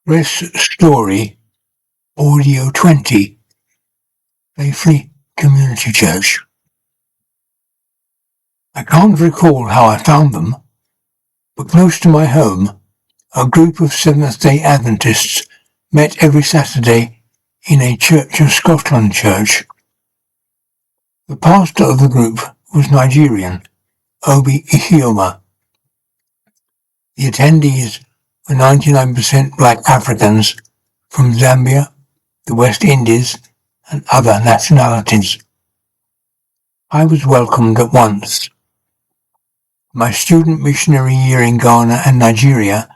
Press Story Audio 20, Faifley Community Church. I can't recall how I found them, but close to my home, a group of Seventh-day Adventists met every Saturday in a Church of Scotland church. The pastor of the group was Nigerian, Obi Iheoma. The attendees were 99% black Africans from Zambia, the West Indies, and other nationalities. I was welcomed at once. My student missionary year in Ghana and Nigeria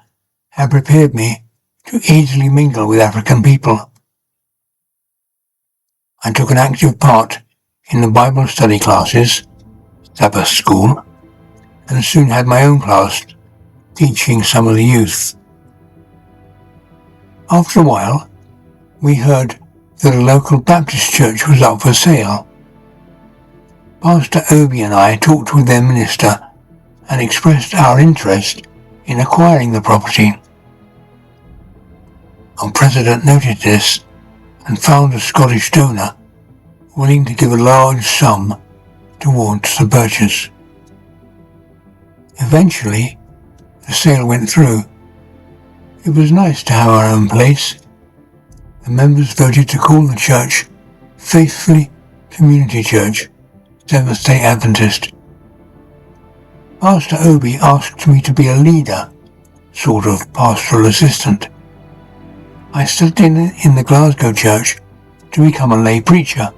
had prepared me to easily mingle with African people. I took an active part in the Bible study classes, Sabbath School, and soon had my own class teaching some of the youth. After a while, we heard that a local Baptist church was up for sale. Pastor Obi and I talked with their minister and expressed our interest in acquiring the property. Our president noted this and found a Scottish donor willing to give a large sum towards the purchase. Eventually, the sale went through. It was nice to have our own place. The members voted to call the church Faifley Community Church, Seventh-day Adventist. Pastor Obi asked me to be a leader, sort of pastoral assistant. I stepped in the Glasgow church to become a lay preacher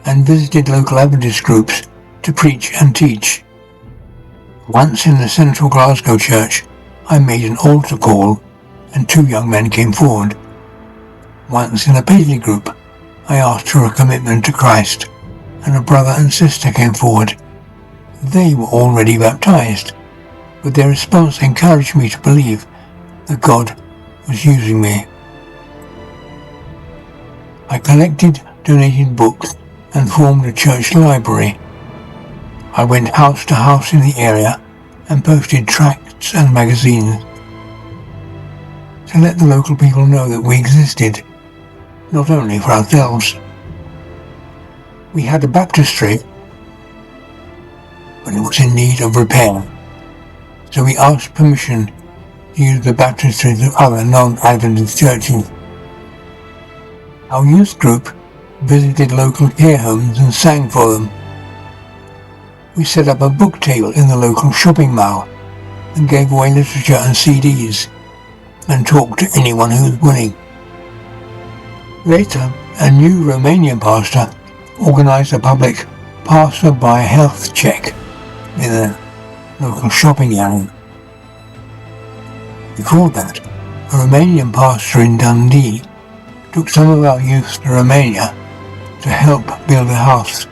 and visited local Adventist groups to preach and teach. Once in the central Glasgow church, I made an altar call and 2 young men came forward. Once in a Paisley group, I asked for a commitment to Christ and a brother and sister came forward. They were already baptized, but their response encouraged me to believe that God was using me. I collected donated books and formed a church library. I went house to house in the area and posted tracts and magazines to let the local people know that we existed, not only for ourselves. We had a baptistry, but it was in need of repair, so we asked permission to use the baptistries of other non-Adventist churches. Our youth group visited local care homes and sang for them. We set up a book table in the local shopping mall and gave away literature and CDs and talked to anyone who was willing. Later, a new Romanian pastor organized a public passer-by health check in a local shopping area. Before that, a Romanian pastor in Dundee took some of our youth to Romania to help build a house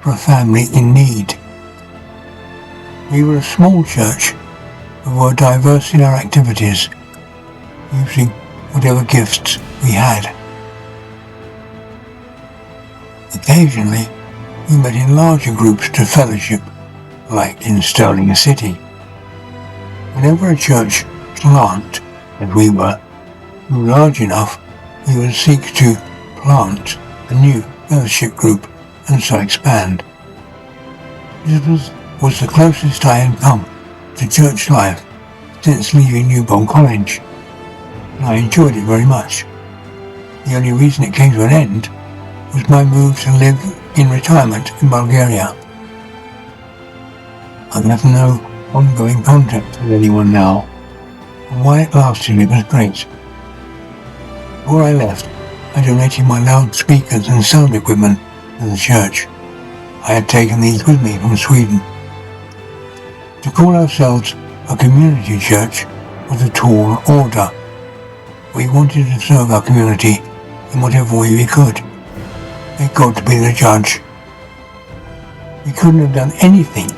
for a family in need. We were a small church, but were diverse in our activities, using whatever gifts we had. Occasionally, we met in larger groups to fellowship, like in Stirling City. Whenever a church plant, as we were, grew large enough, we would seek to plant a new fellowship group and so expand. This was the closest I had come to church life since leaving Newbourne College, and I enjoyed it very much. The only reason it came to an end was my move to live in retirement in Bulgaria. I have no ongoing contact with anyone now, and while it lasted it was great. Before I left, I donated my loudspeakers and sound equipment to the church. I had taken these with me from Sweden. To call ourselves a community church was a tall order. We wanted to serve our community in whatever way we could. Let God to be the judge. We couldn't have done anything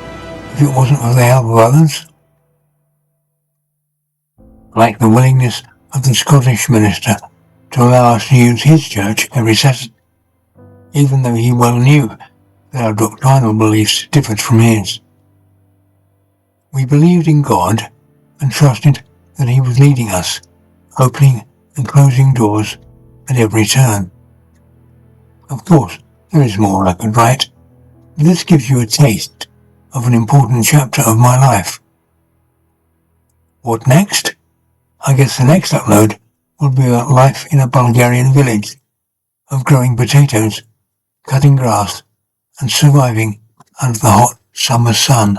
if it wasn't for the help of others. Like the willingness of the Scottish minister to allow us to use his church every Saturday, even though he well knew that our doctrinal beliefs differed from his. We believed in God and trusted that he was leading us, hoping and closing doors at every turn. Of course, there is more I could write, but this gives you a taste of an important chapter of my life. What next? I guess the next upload will be about life in a Bulgarian village, of growing potatoes, cutting grass, and surviving under the hot summer sun.